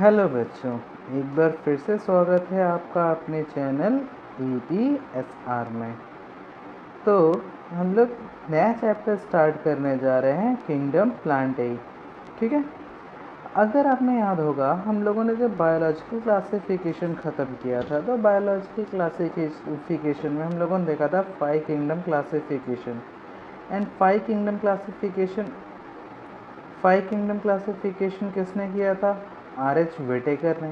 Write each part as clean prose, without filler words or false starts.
Hello बच्चों, एक बार फिर से स्वागत है आपका अपने चैनल ETSR में। तो हम लोग नया चैप्टर स्टार्ट करने जा रहे हैं, किंगडम प्लांटेई। ठीक है। अगर आपने याद होगा, हम लोगों ने जब बायोलॉजिकल क्लासिफिकेशन ख़त्म किया था, तो बायोलॉजिकल क्लासिफिकेशन में हम लोगों ने देखा था 5 kingdom classification. And 5 kingdom classification किसने किया था? RH विटेकर ने।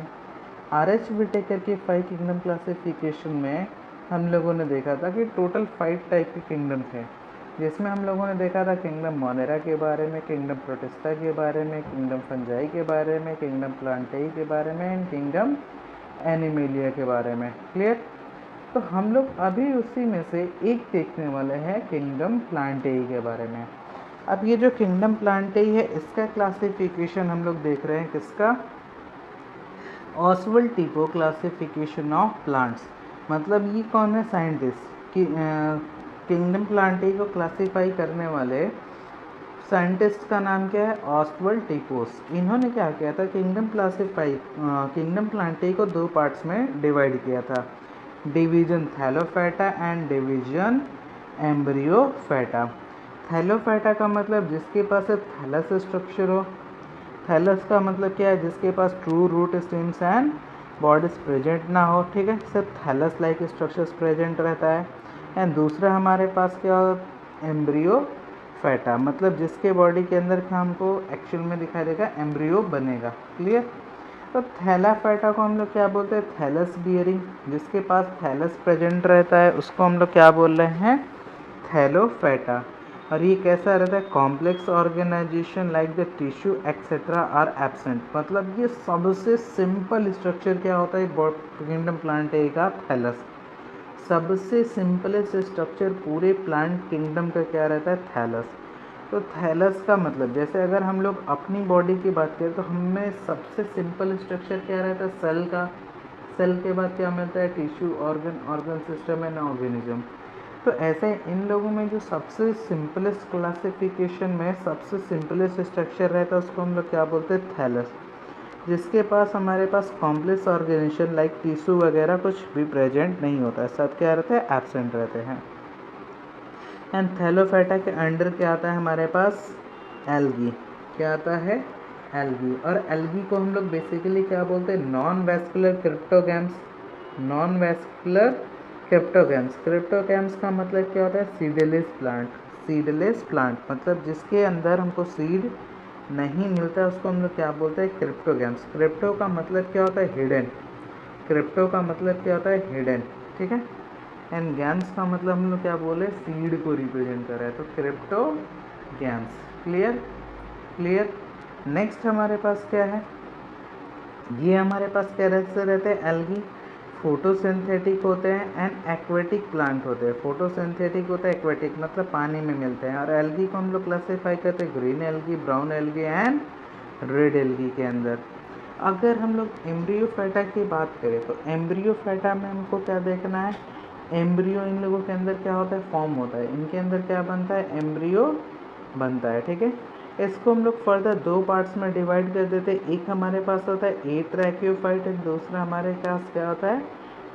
RH विटेकर की 5 किंगडम क्लासिफिकेशन में हम लोगों ने देखा था कि टोटल 5 टाइप के किंगडम थे, जिसमें हम लोगों ने देखा था किंगडम मोनेरा के बारे में, किंगडम प्रोटिस्टा के बारे में, किंगडम फंजाई के बारे में, किंगडम प्लांटेई के बारे में एंड किंगडम एनिमेलिया के बारे में। क्लियर? तो हम लोग अभी उसी में से एक देखने वाले हैं, किंगडम प्लांटेई के बारे में। अब ये जो किंगडम प्लांटेई है, इसका क्लासिफिकेशन हम लोग देख रहे हैं किसका? Oswald Tippo classification of plants. मतलब ये कौन है? साइंटिस्ट कि किंगडम प्लांटेई को क्लासीफाई करने वाले साइंटिस्ट का नाम क्या है? ऑसवाल्ड टिपोस। इन्होंने क्या किया था? किंगडम प्लांटेई को 2 पार्ट्स में डिवाइड किया था, division thallophyta and division embryophyta. Thallophyta का मतलब जिसके पास थैलस स्ट्रक्चर हो। थैलस का मतलब क्या है? जिसके पास true root stems and bodies present ना हो। ठीक है, सिर्फ थैलस लाइक स्ट्रक्चर्स प्रेजेंट रहता है। एंड दूसरा हमारे पास क्या हो? एम्ब्रियोफाइटा, मतलब जिसके बॉडी के अंदर का हमको एक्चुअल में दिखाई देगा एम्ब्रियो बनेगा। क्लियर? तो थैलाफाइटा को हम लोग क्या बोलते हैं? Thallus bearing. जिसके पास थैलस प्रेजेंट रहता है उसको हम लोग क्या बोल रहे हैं? थैलोफाइटा। और ये कैसा रहता है? Complex organisation like the tissue etcetera are absent. मतलब ये सबसे सिंपल स्ट्रक्चर क्या होता है किंगडम प्लांटेई का? थैलस। सबसे सिंपलेस्ट स्ट्रक्चर पूरे प्लांट किंगडम का क्या रहता है? थैलस। तो थैलस का मतलब, जैसे अगर हम लोग अपनी बॉडी की बात करें तो हमें सबसे सिंपल स्ट्रक्चर क्या रहता है? सेल का। सेल के बाद क्या मिलता है? Tissue, organ system and organism. तो ऐसे इन लोगों में जो सबसे सिंपलेस्ट क्लासिफिकेशन में सबसे सिंपलेस्ट स्ट्रक्चर रहता है उसको हम लोग क्या बोलते हैं? थैलस। जिसके पास हमारे पास कॉम्प्लेक्स ऑर्गेनाइजेशन लाइक टिश्यू वगैरह कुछ भी प्रेजेंट नहीं होता है, सब क्या रहते हैं? एब्सेंट रहते हैं। एंड थैलोफाइटा के अंडर क्या आता है हमारे पास? एल्गी। क्या आता है? एल्गी। और एल्गी को हम लोग बेसिकली क्या बोलते हैं? Non vascular cryptogams. Non vascular cryptogams. Cryptogams का मतलब क्या होता है? Seedless plant. सीडलेस प्लांट मतलब जिसके अंदर हमको सीड नहीं मिलता है उसको हम लोग क्या बोलते हैं? क्रिप्टोगैम्स। क्रिप्टो का मतलब क्या होता है? हिडन। क्रिप्टो का मतलब क्या होता है? हिडन। ठीक है। एंड गैम्स का मतलब हम लोग क्या बोले? सीड को रिप्रेजेंट कर रहा है, तो crypto games. Clear? Clear. Next हमारे पास क्या है? ये हमारे पास क्या रहते हैं? एल्गी। फोटोसिंथेटिक होते हैं एंड एक्वेटिक प्लांट होते हैं। फोटोसिंथेटिक होता है, एक्वेटिक मतलब पानी में मिलते हैं। और एल्गी को हम लोग क्लासीफाई करते हैं green algae, brown algae and red algae के अंदर। अगर हम लोग एम्ब्रियोफाइटा की बात करें तो एम्ब्रियोफाइटा में हमको क्या देखना है? एम्ब्रियो इन लोगों के अंदर क्या होता है? फॉर्म होता है। इनके अंदर क्या बनता है? एम्ब्रियो बनता है। ठीक है। इसको हम लोग फर्दर 2 पार्ट्स में डिवाइड कर देते हैं। एक हमारे पास होता है ए ट्रैकियोफाइट एंड दूसरा हमारे पास क्या होता है?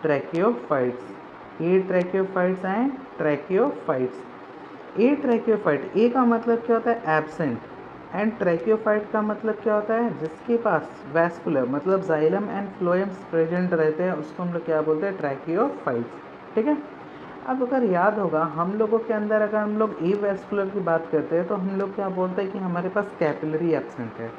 ट्रैकियोफाइट्स। ए ट्रैकियोफाइट्स एंड ट्रैकियोफाइट्स। ए ट्रैकियोफाइट, ए का मतलब क्या होता है? एब्सेंट। एंड ट्रैकियोफाइट का मतलब क्या होता है? जिसके पास वैस्कुलर मतलब जाइलम एंड फ्लोएम्स प्रेजेंट रहते हैं उसको हम लोग क्या बोलते हैं? ट्रैकियोफाइट्स। ठीक है। अब अगर याद होगा, हम लोगों के अंदर अगर हम लोग ए वैस्कुलर की बात करते हैं तो हम लोग क्या बोलते हैं कि हमारे पास कैपिलरी एब्सेंट है।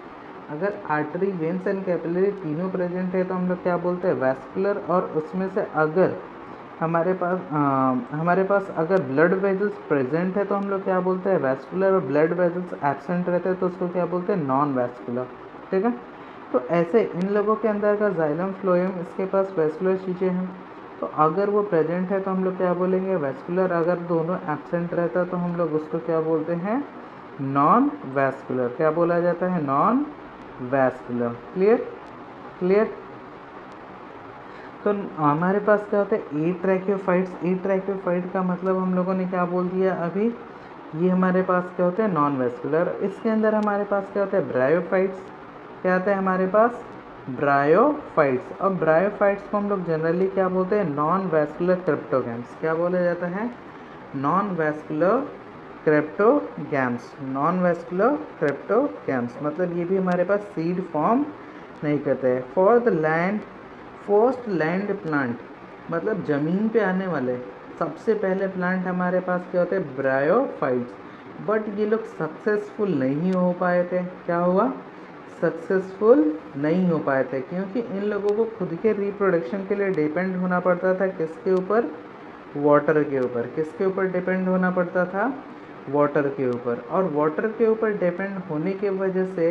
अगर आर्टरी, वेन्स एंड कैपिलरी तीनों प्रेजेंट है तो हम लोग क्या बोलते हैं? वैस्कुलर। और उसमें से अगर हमारे पास अगर ब्लड वेजल्स प्रेजेंट है तो हम लोग क्या बोलते हैं? वैस्कुलर। और ब्लड वेजल्स एब्सेंट रहते हैं तो उसको क्या बोलते हैं? Non vascular. ठीक है। तो ऐसे इन लोगों के अंदर का जाइलम, फ्लोएम, इसके पास वैस्कुलर चीज़ें हैं, तो अगर वो प्रेजेंट है तो हम लोग क्या बोलेंगे? वैस्कुलर। अगर दोनों एब्सेंट रहता है तो हम लोग उसको क्या बोलते हैं? Non vascular. क्या बोला जाता है? Non vascular. क्लियर? क्लियर। तो हमारे पास क्या होता है? ए ट्रैकियोफाइट्स। ए ट्रैकियोफाइट का मतलब हम लोगों ने क्या बोल दिया अभी? ये हमारे पास क्या होते हैं? Non vascular. इसके अंदर हमारे पास क्या होता है? ब्रायोफाइट्स। क्या आता है हमारे पास? ब्रायोफाइट्स। अब ब्रायोफाइट्स को हम लोग जनरली क्या बोलते हैं, नॉन वैस्कुलर क्रिप्टोगैम्स। क्या बोला जाता है, non vascular cryptogams. Non vascular cryptogams मतलब ये भी हमारे पास सीड फॉर्म नहीं करते हैं। For the land first land plant मतलब ज़मीन पे आने वाले सबसे पहले प्लांट हमारे पास क्या होते हैं, ब्रायोफाइट्स। बट ये लोग सक्सेसफुल नहीं हो पाए थे। क्या हुआ, सक्सेसफुल नहीं हो पाए थे क्योंकि इन लोगों को खुद के रिप्रोडक्शन के लिए डिपेंड होना पड़ता था किसके ऊपर, वाटर के ऊपर। किसके ऊपर डिपेंड होना पड़ता था, वाटर के ऊपर। और वाटर के ऊपर डिपेंड होने के वजह से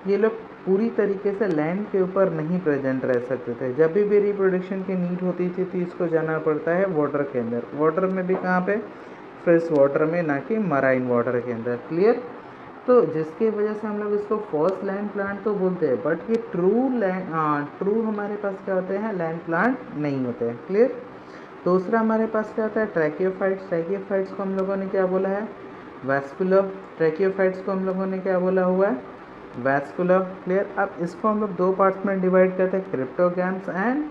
ये लोग पूरी तरीके से लैंड के ऊपर नहीं प्रेजेंट रह सकते थे। जब भी रिप्रोडक्शन की नीड होती थी तो इसको जाना पड़ता है वाटर के अंदर। वाटर में भी कहाँ पे, फ्रेश वाटर में, ना कि मराइन वाटर के अंदर। क्लियर। तो जिसकी वजह से हम लोग इसको फर्स्ट लैंड प्लांट तो बोलते हैं, बट ये ट्रू हमारे पास क्या होते हैं, लैंड प्लांट नहीं होते हैं। क्लियर। दूसरा हमारे पास क्या होता है, ट्रैकियोफाइट्स। ट्रैकियोफाइट्स को हम लोगों ने क्या बोला है, वैस्कुलर। ट्रैकियोफाइट्स को हम लोगों ने क्या बोला हुआ है, वैस्कुलर। क्लियर। अब इसको हम लोग दो पार्ट्स में डिवाइड करते हैं, क्रिप्टोगैम्स एंड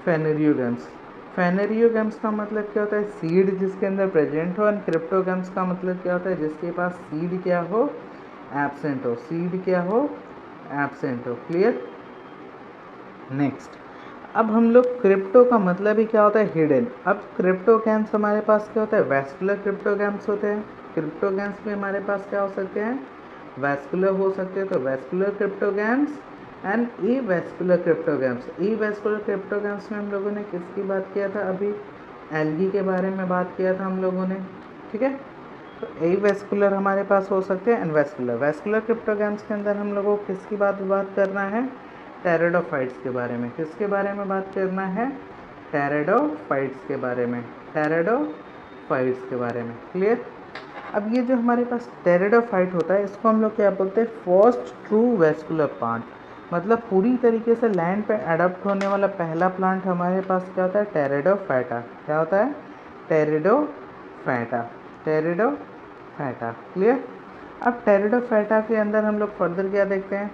फेनेरियोगैम्स। फेनेरियोगैम्स का मतलब क्या होता है, सीड जिसके अंदर प्रेजेंट हो। एंड क्रिप्टोगैम्स का मतलब क्या होता है, जिसके पास सीड क्या हो, एब्सेंट हो। सीड क्या हो, एब्सेंट हो। क्लियर। नेक्स्ट, अब हम लोग क्रिप्टो का मतलब ही क्या होता है, हिडन। अब क्रिप्टोगैम्स हमारे पास क्या होता है, वैस्कुलर क्रिप्टोगैम्स होते हैं। क्रिप्टोगैम्स भी हमारे पास क्या हो सकते हैं, वैस्कुलर हो सकते हैं। तो vascular cryptogams and E vascular cryptogams. E vascular cryptogams में हम लोगों ने किसकी बात किया था, अभी एल्गी के बारे में बात किया था हम लोगों ने। ठीक है। तो ए वैस्कुलर हमारे पास हो सकते हैं एंड वैस्कुलर। वैस्कुलर क्रिप्टोगैम्स के अंदर हम लोगों को किसकी बात करना है, टेरिडोफाइट्स के बारे में। किसके बारे में बात करना है, टेरिडोफाइट्स के बारे में। टेरिडोफाइट्स के बारे में। क्लियर। अब ये जो हमारे पास टेरिडोफाइट होता है इसको हम लोग क्या बोलते हैं, फर्स्ट ट्रू वैस्कुलर प्लांट। मतलब पूरी तरीके से लैंड पे अडॉप्ट होने वाला पहला प्लांट हमारे पास क्या होता है, टेरिडोफाइटा। क्या होता है, टेरिडोफाइटा। टेरिडोफाइटा। क्लियर। अब टेरिडोफाइटा के अंदर हम लोग फर्दर क्या देखते हैं,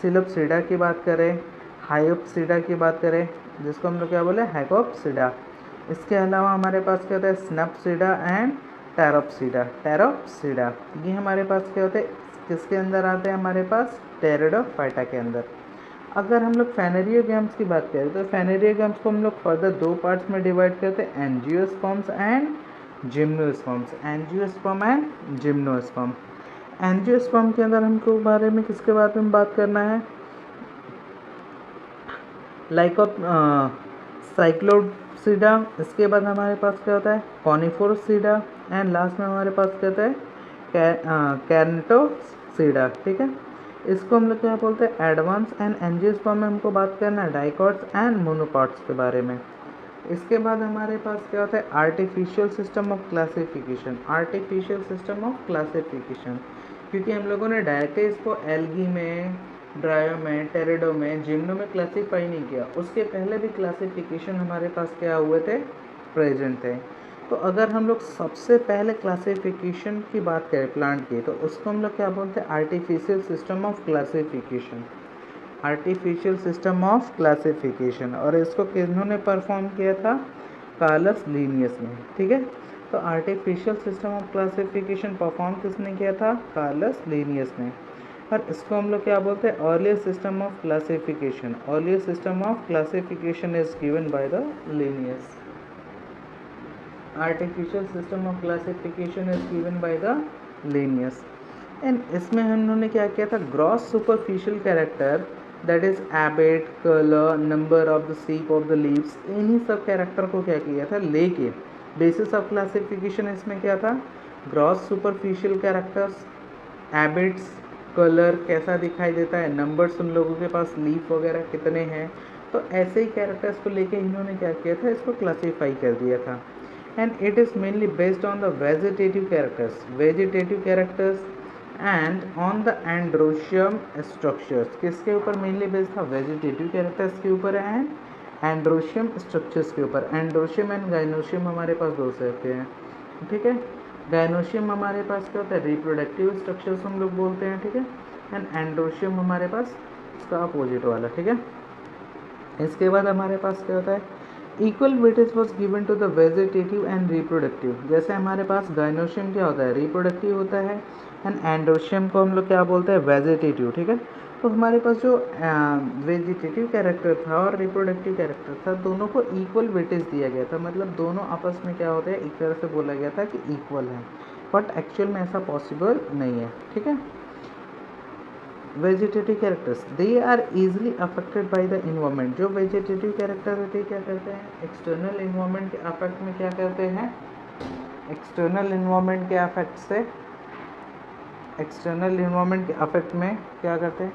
सिलोप्सिडा की बात करें, हाइयोप्सिडा की बात करें, जिसको हम लोग क्या बोले, हाइकोप्सिडा। इसके अलावा हमारे पास क्या होता है, स्नैप्सिडा एंड टेरोप्सिडा। टेरोप्सिडा ये हमारे पास क्या होते हैं, किसके अंदर आते हैं, हमारे पास टेरिडोफाइटा के अंदर। अगर हम लोग फेनेरियोगैम्स की बात करें तो फेनेरियोगैम्स को हम लोग फर्दर दो पार्ट्स में डिवाइड करते हैं, angiosperms and gymnosperms. Angiosperm and gymnosperm. Angiosperm के अंदर हमको बारे में किसके बारे में बात करना है, लाइकोप साइक्लोप्सिडा। इसके बाद हमारे पास क्या होता है, कॉनिफोरसिडा। एंड लास्ट में हमारे पास क्या होता है, कैर्नेटोसिडा। ठीक है। इसको हम लोग क्या बोलते हैं, एडवांस। एंड एंजियोस्पर्म में हमको बात करना है डाइकॉट्स एंड मोनोकॉट्स के बारे में। इसके बाद हमारे पास क्या होता है, artificial system of classification. Artificial system of classification क्योंकि हम लोगों ने डायरेक्टली इसको एल्गी में, ड्रायो में, टेरिडो में, जिम्नो में क्लासीफाई नहीं किया। उसके पहले भी क्लासिफिकेशन हमारे पास क्या हुए थे, प्रेजेंट थे। तो अगर हम लोग सबसे पहले क्लासिफिकेशन की बात करें प्लांट की, तो उसको हम लोग क्या बोलते हैं, artificial system of classification. Artificial system of classification. और इसको किन्होंने परफॉर्म किया था, कार्लस लिनियस ने। ठीक है। तो artificial system of classification perform किसने किया था, कार्लस लिनियस ने। और इसको हम लोग क्या बोलते हैं, earlier system of classification. Earlier system of classification is given by the Linnaeus. Artificial system of classification is given by the Linnaeus. And इसमें हमने क्या किया था, gross superficial character, that is habit, colour, number of the shape of the leaves, इन्हीं सब character को क्या किया था, लेके बेसिस ऑफ क्लासिफिकेशन इसमें क्या था, gross superficial characters, Abids, colour कैसा दिखाई देता है, नंबर्स उन लोगों के पास लीफ वगैरह कितने हैं। तो ऐसे ही कैरेक्टर्स को लेके इन्होंने क्या किया था, इसको क्लासीफाई कर दिया था। And it is mainly based on the vegetative characters and on the androecium structures. किसके ऊपर मेनली बेस्ड था, वेजिटेटिव कैरेक्टर्स के ऊपर एंड एंड्रोशियम स्ट्रक्चर्स के ऊपर। एंड्रोशियम एंड गाइनोशियम हमारे पास दो रहते हैं। ठीक है। गाइनोशियम हमारे पास क्या होता है, रिप्रोडक्टिव स्ट्रक्चर्स हम लोग बोलते हैं। ठीक है। एंड एंड्रोशियम हमारे पास इसका अपोजिट वाला। ठीक है। इसके बाद हमारे पास क्या होता है, equal weightage was given to the vegetative and reproductive. जैसे हमारे पास गाइनोशियम क्या होता है, रिप्रोडक्टिव होता है, एंड एंडोशियम को हम लोग क्या बोलते हैं, वेजिटेटिव। ठीक है, तो हमारे पास जो वेजिटेटिव कैरेक्टर था और रिप्रोडक्टिव कैरेक्टर था, दोनों को इक्वल वेटेज दिया गया था। मतलब दोनों आपस में क्या होते हैं, एक तरह से बोला गया था कि इक्वल है, बट एक्चुअल में ऐसा पॉसिबल नहीं है। ठीक है, vegetative characters they are easily affected by the environment. जो वेजिटेटिव कैरेक्टर होते हैं क्या करते हैं, एक्सटर्नल इन्वायरमेंट के अफेक्ट में क्या करते हैं, एक्सटर्नल इन्वायरमेंट के अफेक्ट से, एक्सटर्नल इन्वायरमेंट के अफेक्ट में क्या करते हैं,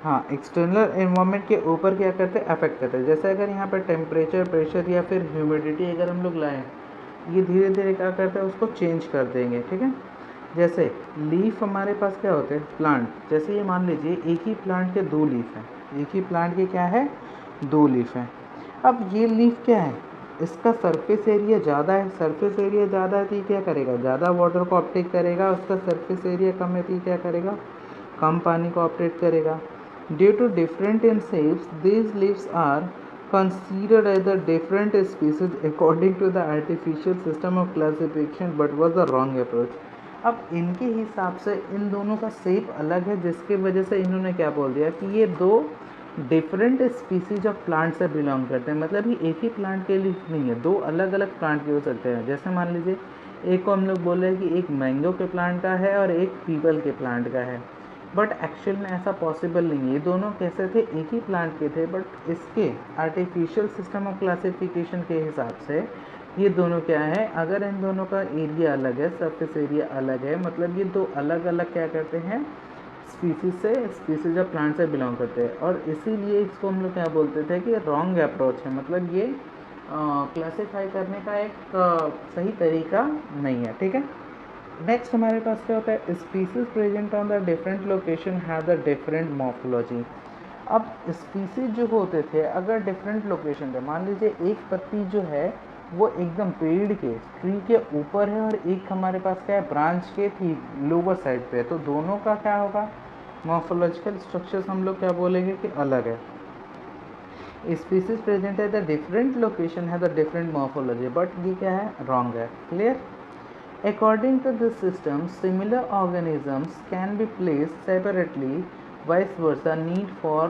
हाँ, एक्सटर्नल इन्वायरमेंट के ऊपर क्या करते हैं, अफेक्ट करते हैं। जैसे अगर यहाँ पर टेम्परेचर, प्रेशर या फिर ह्यूमिडिटी अगर हम लोग लाएँ, ये धीरे धीरे क्या करते हैं, उसको चेंज कर देंगे। ठीक है, जैसे लीफ हमारे पास क्या होते हैं, प्लांट, जैसे ये मान लीजिए एक ही प्लांट के 2 लीफ हैं, एक ही प्लांट के क्या है, 2 लीफ हैं। अब ये लीफ क्या है, इसका सरफेस एरिया ज़्यादा है, सरफेस एरिया ज़्यादा है तो ये क्या करेगा, ज़्यादा वाटर को अपटेक करेगा। उसका सरफेस एरिया कम है तो ये क्या करेगा, कम पानी को अपटेक करेगा। Due to different in shapes these leaves are considered as the different species according to the artificial system of classification but was the wrong approach। अब इनके हिसाब से इन दोनों का शेप अलग है, जिसकी वजह से इन्होंने क्या बोल दिया कि ये दो डिफरेंट स्पीसीज ऑफ प्लांट से बिलोंग करते हैं। मतलब ये एक ही प्लांट के लिए नहीं है, दो अलग अलग प्लांट के हो सकते हैं। जैसे मान लीजिए एक को हम लोग बोल रहे हैं कि एक मैंगो के प्लांट का है और एक पीपल के प्लांट का है, बट एक्चुअल में ऐसा पॉसिबल नहीं है। ये दोनों कैसे थे, एक ही प्लांट के थे, बट इसके आर्टिफिशियल सिस्टम ऑफ क्लासिफिकेशन के हिसाब से ये दोनों क्या है, अगर इन दोनों का एरिया अलग है, सरफेस एरिया अलग है, मतलब ये दो अलग अलग क्या करते हैं, स्पीसीज से, स्पीसीज ऑफ प्लांट से बिलोंग करते हैं। और इसीलिए इसको हम लोग क्या बोलते थे कि रॉन्ग अप्रोच है, मतलब ये क्लासीफाई करने का एक सही तरीका नहीं है। ठीक है, नेक्स्ट हमारे पास क्या होता है, species present on the different location have the different morphology. अब स्पीसीज जो होते थे अगर डिफरेंट लोकेशन पे, मान लीजिए एक पत्ती जो है वो एकदम पेड़ के, ट्री के ऊपर है और एक हमारे पास क्या है, ब्रांच के ठीक लोअर साइड पे है, तो दोनों का क्या होगा, मॉर्फोलॉजिकल स्ट्रक्चर्स हम लोग क्या बोलेंगे कि अलग है। स्पीसीज प्रेजेंट है द डिफरेंट लोकेशन है द डिफरेंट मॉर्फोलॉजी, बट ये क्या है, रॉन्ग है। Clear, according to this system similar organisms can be placed separately, vice versa need for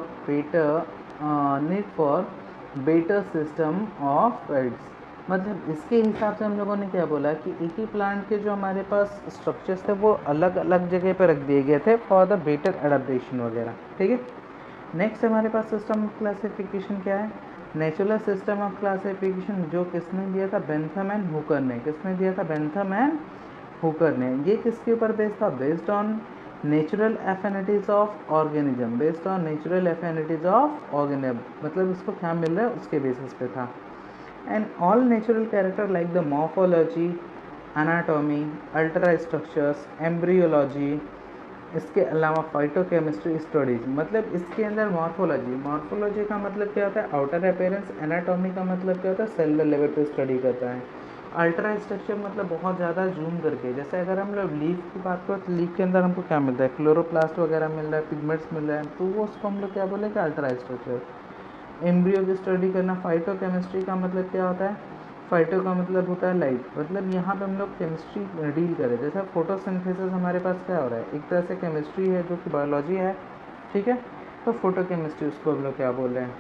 better system of weights। मतलब इसके हिसाब से हम लोगों ने क्या बोला कि एक ही प्लांट के जो हमारे पास स्ट्रक्चर्स थे वो अलग अलग जगह पर रख दिए गए थे फॉर द बेटर एडेप्टेशन वगैरह। ठीक है, नेक्स्ट हमारे पास सिस्टम ऑफ क्लासिफिकेशन क्या है, नेचुरल सिस्टम ऑफ क्लासिफिकेशन, जो किसने दिया था, बेंथम एंड हुकर ने। किसने दिया था, बेंथम एंड हुकर ने। ये किसके ऊपर बेस्ड था, based on natural affinities of organism, based on natural affinities of organism, मतलब इसको क्या मिल रहा है उसके बेसिस पे था। And all natural character like the morphology, anatomy, ultra structures, embryology, इसके अलावा फाइटोकेमिस्ट्री स्टडीज, मतलब इसके अंदर मॉर्फोलॉजी, मॉर्फोलॉजी का मतलब क्या होता है, आउटर अपेयरेंस, एनाटॉमी का मतलब क्या होता है, सेलुलर लेवल पे स्टडी करता है। अल्ट्रा स्ट्रक्चर मतलब बहुत ज़्यादा जूम करके, जैसे अगर हम लोग लीफ की बात करें तो लीफ के अंदर हमको क्या मिलता है, क्लोरोप्लास्ट वगैरह मिल रहा है, पिगमेंट्स मिल रहा है, तो वो उसको हम लोग क्या बोलेंगे, अल्ट्रा स्ट्रक्चर। एम्ब्रियो की स्टडी करना, फाइटोकेमिस्ट्री का मतलब क्या होता है, फाइटो का मतलब होता है लाइट, मतलब यहाँ पे हम लोग केमिस्ट्री डील करें। जैसे फोटोसिंथेसिस हमारे पास क्या हो रहा है, एक तरह से केमिस्ट्री है जो कि बायोलॉजी है। ठीक है, तो फोटोकेमिस्ट्री उसको हम लोग क्या बोल रहे हैं,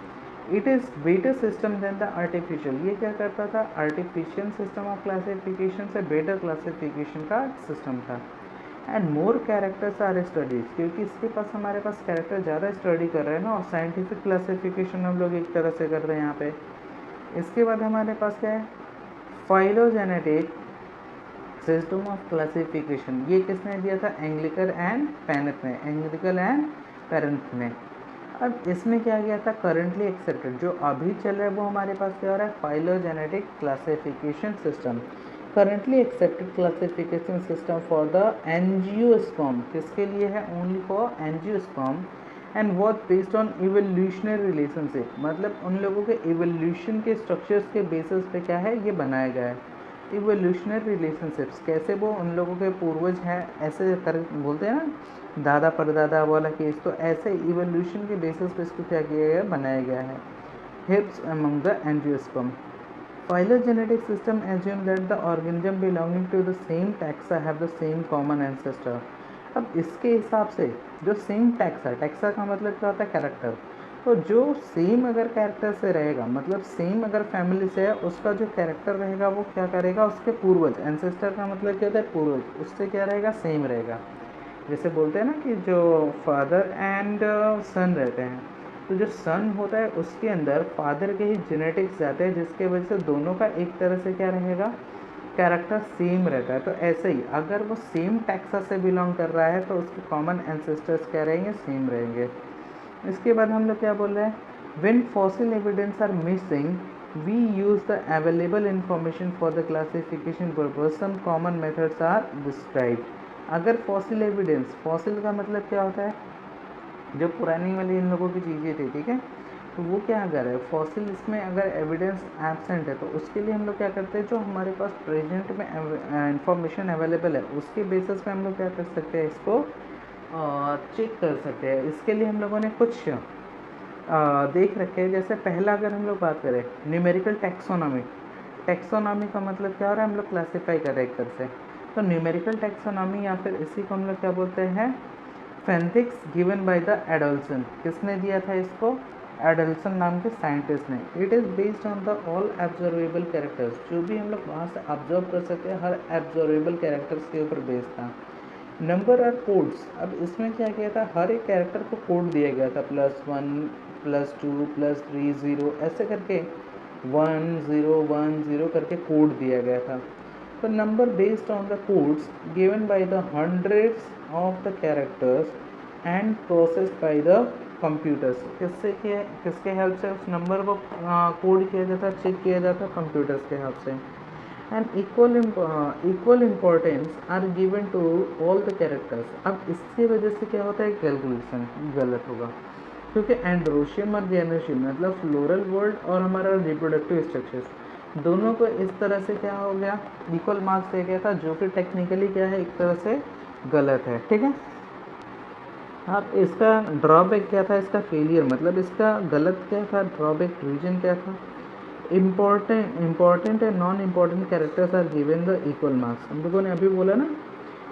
it is better system than the artificial. ये क्या करता था, आर्टिफिशियल सिस्टम ऑफ क्लासिफिकेशन से बेटर क्लासिफिकेशन का सिस्टम था। And more characters are studies, क्योंकि इसके पास हमारे पास कैरेक्टर ज़्यादा स्टडी कर रहे हैं ना, और साइंटिफिक क्लासिफिकेशन हम लोग एक तरह से कर रहे हैं यहाँ पे। इसके बाद हमारे पास क्या है, फाइलोजेनेटिक सिस्टम ऑफ क्लासिफिकेशन। ये किसने दिया था, एंग्लिकर एंड पेरेंथ ने, एंग्लिकल एंड पेरेंथ ने। अब इसमें क्या गया था, करंटली एक्सेप्टेड, जो अभी चल रहा है वो हमारे पास क्या हो रहा है, phylogenetic classification system, currently accepted classification system for the angiosperm. किसके लिए है, only for angiosperm, and was based on evolutionary relationship, मतलब उन लोगों के इवोल्यूशन के स्ट्रक्चर्स के बेसिस पे क्या है ये बनाया गया है। इवोल्यूशनरी रिलेशनशिप्स, कैसे वो उन लोगों के पूर्वज हैं ऐसे कर बोलते हैं ना, दादा परदादा वाला केस, तो ऐसे इवोल्यूशन के बेसिस पे इसको क्या किया गया, बनाया गया है। हिप्स among the angiosperm. Phylogenetic system assume that the organism belonging to the same taxa have the same common ancestor। अब इसके हिसाब से जो सेम टैक्सा, टैक्सा का मतलब क्या होता है, कैरेक्टर, तो जो सेम अगर कैरेक्टर से रहेगा, मतलब सेम अगर फैमिली से है, उसका जो कैरेक्टर रहेगा वो क्या करेगा, उसके पूर्वज, एंसेस्टर का मतलब क्या होता है, पूर्वज, उससे क्या रहेगा, सेम रहेगा। जैसे बोलते हैं ना कि जो फादर एंड सन रहते हैं, तो जो सन होता है उसके अंदर फादर के ही जेनेटिक्स जाते हैं, जिसके वजह से दोनों का एक तरह से क्या रहेगा, कैरेक्टर सेम रहता है। तो ऐसे ही अगर वो सेम टैक्सा से बिलोंग कर रहा है तो उसके कॉमन एंसेस्टर्स क्या रहेंगे, सेम रहेंगे। इसके बाद हम लोग क्या बोल रहे हैं, when fossil evidence are missing we use the available information for the classification purpose, some common methods are described. अगर फॉसिल एविडेंस, फॉसिल का मतलब क्या होता है, जो पुरानी वाली इन लोगों की चीज़ें थी, ठीक है, तो वो क्या अगर है फॉसिल, इसमें अगर एविडेंस एब्सेंट है तो उसके लिए हम लोग क्या करते हैं, जो हमारे पास प्रेजेंट में इंफॉर्मेशन अवेलेबल है उसके बेसिस पे हम लोग क्या कर सकते हैं, इसको चेक कर सकते हैं। इसके लिए हम लोगों ने कुछ देख रखे हैं। जैसे पहला अगर हम लोग बात करें, न्यूमेरिकल टैक्सोनॉमी। टैक्सोनॉमी का मतलब क्या हो रहा है, हम लोग क्लासीफाई कर रहे हैं एक तरह से, तो न्यूमेरिकल टैक्सोनॉमी या फिर इसी को हम लोग क्या बोलते हैं, phenetics given by the Adanson. किसने दिया था इसको, एडल्सन नाम के साइंटिस्ट ने। It is based on the all observable characters, जो भी हम लोग वहाँ से ऑब्जर्व कर सकते हैं, हर एब्जॉर्वेबल कैरेक्टर्स के ऊपर बेस्ड था। नंबर और कोड्स, अब इसमें क्या किया था, हर एक कैरेक्टर को कोड दिया गया था, +1 +2 +3 0 ऐसे करके 1 0 1 0 करके कोड दिया गया था। तो number based on the codes given by the hundreds of the characters and processed by the computers. किसके हेल्प से उस नंबर को कोड किया जाता, चेक किया जाता, कंप्यूटर्स के हेल्प से। And equal importance are given to all the characters. अब इसकी वजह से क्या होता है, कैलकुलेशन गलत होगा, क्योंकि एंड्रोशियम और जेनोशियम मतलब फ्लोरल वर्ल्ड और हमारा रिप्रोडक्टिव स्ट्रक्चर्स दोनों को इस तरह से क्या हो गया, इक्वल मार्क्स दिया गया था, जो कि टेक्निकली क्या है, एक तरह से गलत है, ठीक है। अब इसका ड्रॉबैक क्या था, इसका फेलियर मतलब इसका गलत क्या था, ड्रॉबैक रीजन क्या था, important and non important characters are given the equal marks. हम लोगों ने अभी बोला ना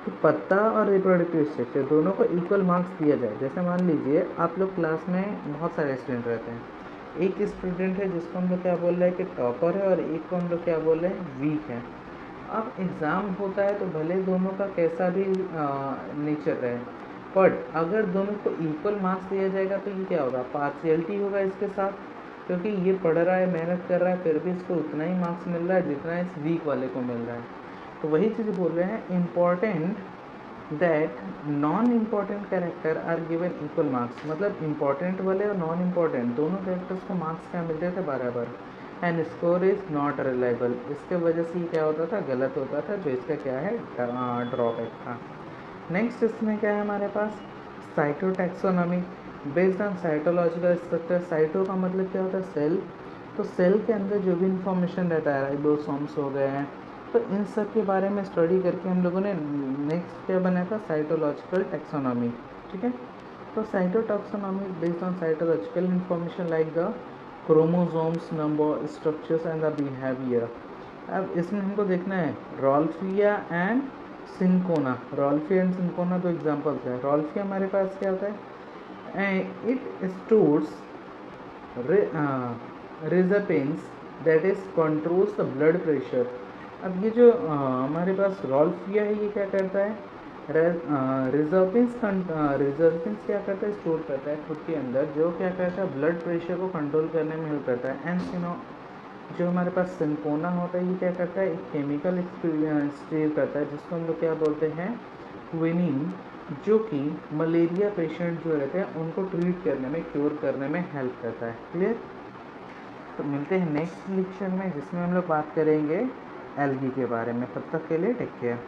कि पत्ता और रिप्रोडक्टिव स्ट्रक्चर दोनों को इक्वल मार्क्स दिया जाए। जैसे मान लीजिए आप लोग क्लास में बहुत सारे स्टूडेंट रहते हैं, एक स्टूडेंट है जिसको हम लोग क्या बोल रहे हैं कि टॉपर है, और एक को हम लोग क्या बोल रहे हैं, वीक है। अब एग्ज़ाम होता है तो भले दोनों का कैसा भी नेचर रहे, बट अगर दोनों को इक्वल मार्क्स दिया जाएगा तो ये क्या होगा, पार्शियलिटी होगा इसके साथ, क्योंकि ये पढ़ रहा है, मेहनत कर रहा है, फिर भी इसको उतना ही मार्क्स मिल रहा है जितना इस वीक वाले को मिल रहा है। तो वही चीज़ बोल रहे हैं, important that non important character are given equal marks, मतलब इम्पॉर्टेंट वाले और नॉन इम्पॉर्टेंट दोनों कैरेक्टर्स को मार्क्स क्या मिलते थे, बराबर। And score is not reliable, इसके वजह से ये क्या होता था, गलत होता था, जो इसका क्या है, ड्रॉबैक था। नेक्स्ट इसमें क्या है हमारे पास, cytotaxonomy based on cytological structure. Cyto का मतलब क्या होता है, सेल, तो सेल के अंदर जो भी इंफॉर्मेशन रहता है, राइबोसोम्स हो गए हैं, तो इन सब के बारे में स्टडी करके हम लोगों ने नेक्स्ट क्या बनाया था, साइटोलॉजिकल टैक्सोनॉमी, ठीक है। तो cytotaxonomy based on cytological information like the chromosomes, number, structures and the behaviour. अब इसमें हमको देखना है Rauwolfia and cinchona. Rauwolfia and cinchona दो एग्जांपल्स हैं। रॉल्फिया हमारे पास क्या होता है, it stores reserpine that is controls the blood pressure. अब ये जो हमारे पास रॉल्फिया है, ये क्या करता है, रिजर्वेंस क्या करता है, स्टोर करता है खुद के अंदर, जो क्या करता है, ब्लड प्रेशर को कंट्रोल करने में हेल्प करता है। एंड जो हमारे पास सिंकोना होता है, ये क्या करता है, एक केमिकल स्टीर करता है, जिसको हम लोग क्या बोलते हैं, क्विनिन, जो कि मलेरिया पेशेंट जो रहते हैं उनको ट्रीट करने में, क्योर करने में हेल्प करता है। क्लियर। तो मिलते हैं नेक्स्ट लेक्चर में, जिसमें हम लोग बात करेंगे एल्गी के बारे में। तब तक के लिए टेक केयर।